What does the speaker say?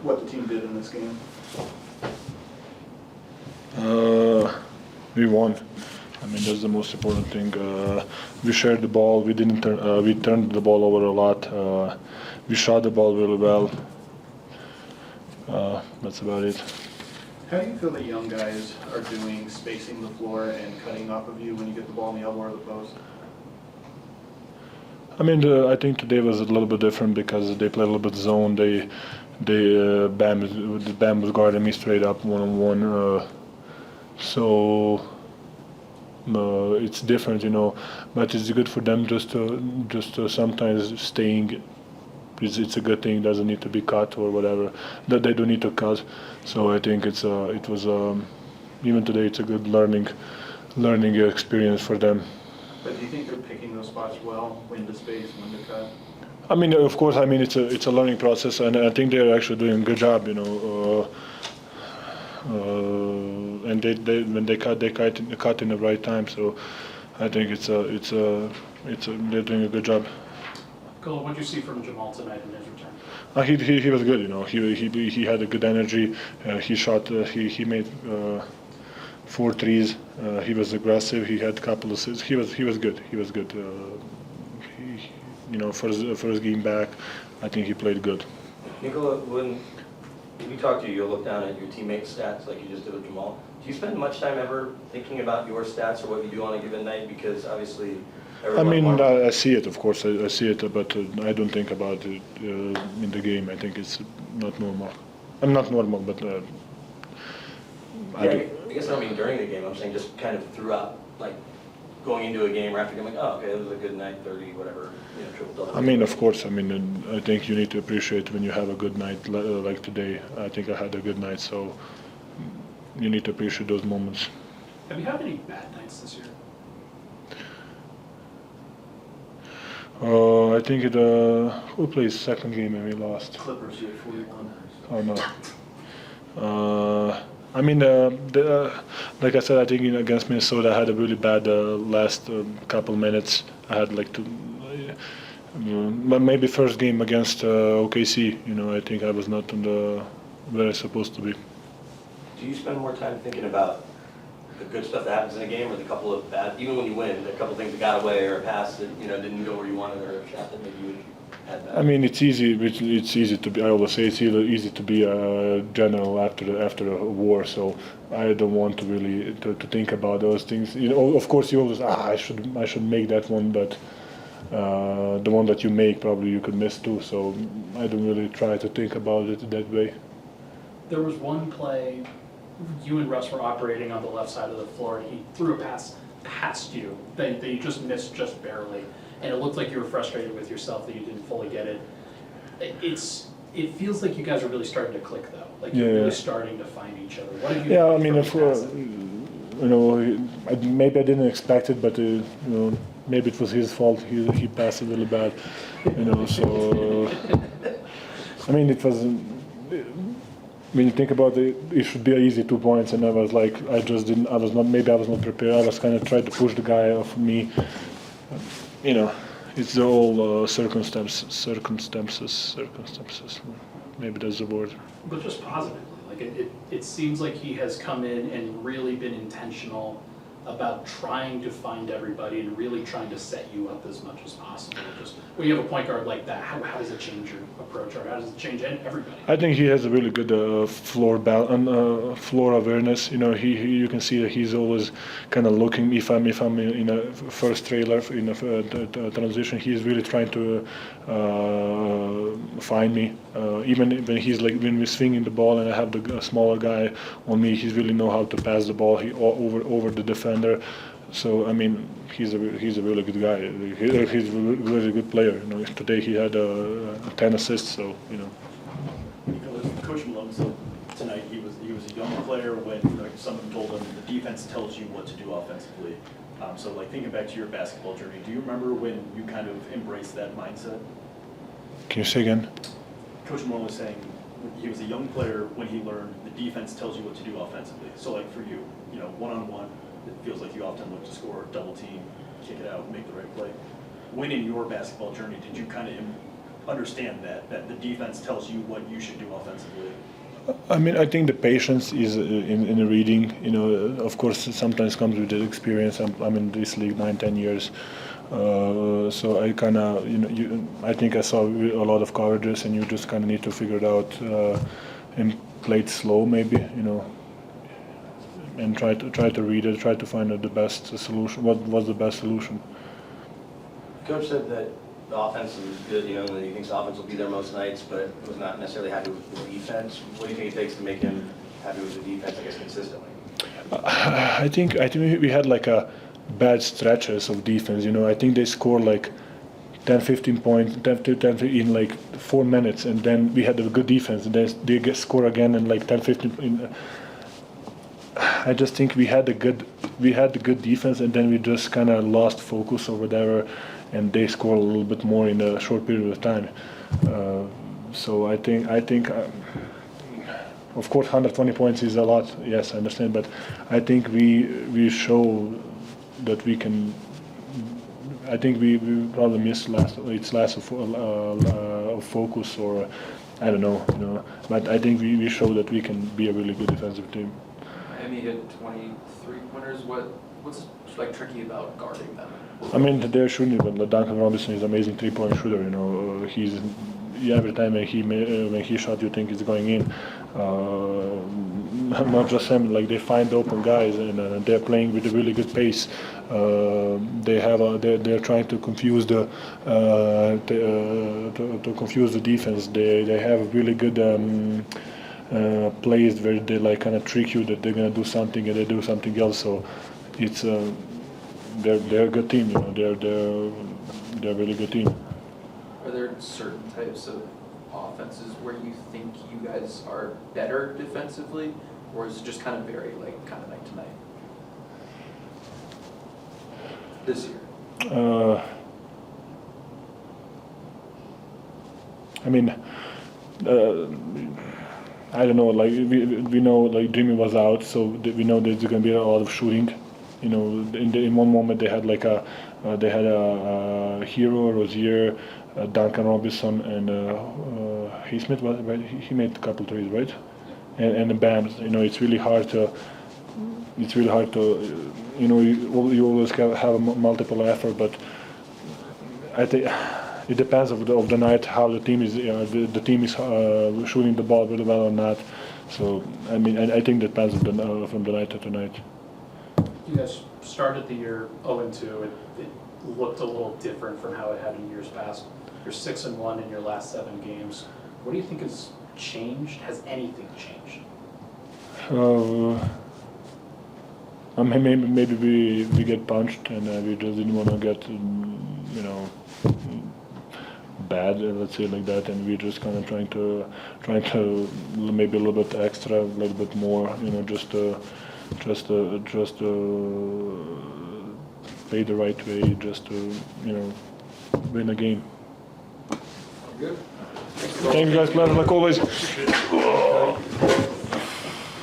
what the team did in this game? We won. I mean, that's the most important thing. We shared the ball. We didn't turn. We turned the ball over a lot. We shot the ball really well. That's about it. How do you feel the young guys are doing spacing the floor and cutting off of you when you get the ball in the elbow or the post? I mean, I think today was a little bit different because they played a little bit zone. Bam was guarding me straight up one-on-one. So it's different, but it's good for them just to sometimes staying. It's a good thing. It doesn't need to be cut or whatever. That they don't need to cut. So I think it was even today it's a good learning experience for them. But do you think they're picking those spots well, when to space, when to cut? I mean, of course. I mean, it's a learning process, and I think they're actually doing a good job. And they when they cut in the right time. So I think they're doing a good job. Nikola, what did you see from Jamal tonight in his return? He was good. He had a good energy. He shot. He made 4 threes. He was aggressive. He had a couple of assists. He was good. He was good. For his game back, I think he played good. Nikola, when you talk to you look down at your teammates' stats like you just did with Jamal. Do you spend much time ever thinking about your stats or what you do on a given night? Because obviously, I see it, of course. I see it, but I don't think about it in the game. I think it's not normal. I'm not normal, but I guess I don't mean during the game. I'm saying just kind of throughout, like going into a game or after a game, like, oh, okay, that was a good night, 30, whatever, triple double. I mean, of course. I mean, I think you need to appreciate when you have a good night like today. I think I had a good night, so you need to appreciate those moments. Have you had any bad nights this year? I think who plays second game and we lost? Clippers, you had 41. Oh no. I mean, like I said, I think against Minnesota, I had a really bad last couple minutes. I had but maybe first game against OKC. I think I was not on where I was supposed to be. Do you spend more time thinking about the good stuff that happens in a game, or the couple of bad, even when you win, the couple things that got away, or a pass that didn't go where you wanted, or a shot that maybe you had bad? I mean, it's easy. It's easy to be. I always say it's easy to be a general after a war. So I don't want to really to think about those things. Of course, you always I should make that one, but the one that you make probably you could miss too. So I don't really try to think about it that way. There was one play, you and Russ were operating on the left side of the floor, and he threw a pass past you that you just missed just barely, and it looked like you were frustrated with yourself that you didn't fully get it. It feels like you guys are really starting to click though, like you're really starting to find each other. What have you? Yeah, I mean, maybe I didn't expect it, but maybe it was his fault. He passed a little bad, So I mean, it was. When you think about it, it should be an easy 2 points, and I was like, I was not prepared. I was kind of trying to push the guy off me. It's the whole circumstances. Maybe that's the word. But just positively, like it seems like he has come in and really been intentional about trying to find everybody and really trying to set you up as much as possible. Just when you have a point guard like that, how does it change your approach, or how does it change everybody? I think he has a really good floor awareness. You can see that he's always kind of looking. If I'm in a first trailer in a transition, he's really trying to find me. Even when we're swinging the ball and I have the smaller guy on me, he's really know how to pass the ball over the defender. So I mean, he's a really good guy. He's a really good player. Today he had 10 assists. So Coach Malone said tonight he was a young player when someone told him the defense tells you what to do offensively. So thinking back to your basketball journey, do you remember when you kind of embraced that mindset? Can you say again? Coach Malone was saying he was a young player when he learned the defense tells you what to do offensively. So for you, one-on-one, it feels like you often look to score, double team, kick it out, make the right play. When in your basketball journey did you kind of understand that the defense tells you what you should do offensively? I mean, I think the patience is in the reading. You know, of course, sometimes comes with the experience. I'm in this league 9-10 years, so I kind of, I think I saw a lot of coverages, and you just kind of need to figure it out and play it slow, maybe, and try to read it, try to find the best solution. What was the best solution? Coach said that the offense is good, and he thinks the offense will be there most nights, but was not necessarily happy with the defense. What do you think it takes to make him happy with the defense, I guess, consistently? I think we had like a bad stretches of defense. I think they scored like 10-15 points, 10 in like 4 minutes, and then we had a good defense, and then they score again in like 10-15. I just think we had the good defense, and then we just kind of lost focus or whatever, and they scored a little bit more in a short period of time. So I think. Of course, 120 points is a lot. Yes, I understand, but I think we show that we can. I think we probably missed last of focus, or I don't know, But I think we show that we can be a really good defensive team. Miami hit 23 pointers. What's like tricky about guarding them? I mean, they're shooting, but Duncan Robinson is an amazing three-point shooter. He's every time when he shot, you think it's going in. Not just him, like they find open guys, and they're playing with a really good pace. They're trying to confuse the defense. They have really good plays where they like kind of trick you that they're gonna do something and they do something else. So it's they're a good team. They're a really good team. Are there certain types of offenses where you think you guys are better defensively, or is it just kind of vary, like kind of night to night? This year. I mean, I don't know. Like we know, like Jimmy was out, so we know there's going to be a lot of shooting. In one moment they had like a Hero, Rozier, Duncan Robinson, and Smith. He made a couple threes, right? And the Bams. It's really hard to. You always have a multiple effort, but I think it depends of the night how the team is. The team is shooting the ball really well or not. So I mean, I think it depends from the night to night. You guys started the year 0-2. It looked a little different from how it had in years past. You're 6-1 in your last 7 games. What do you think has changed? Has anything changed? I mean, maybe we get punched, and we just didn't want to get bad, let's say like that, and we're just kind of trying to maybe a little bit extra, a little bit more, just play the right way, just to win a game. Good. Thank you guys, pleasure like always.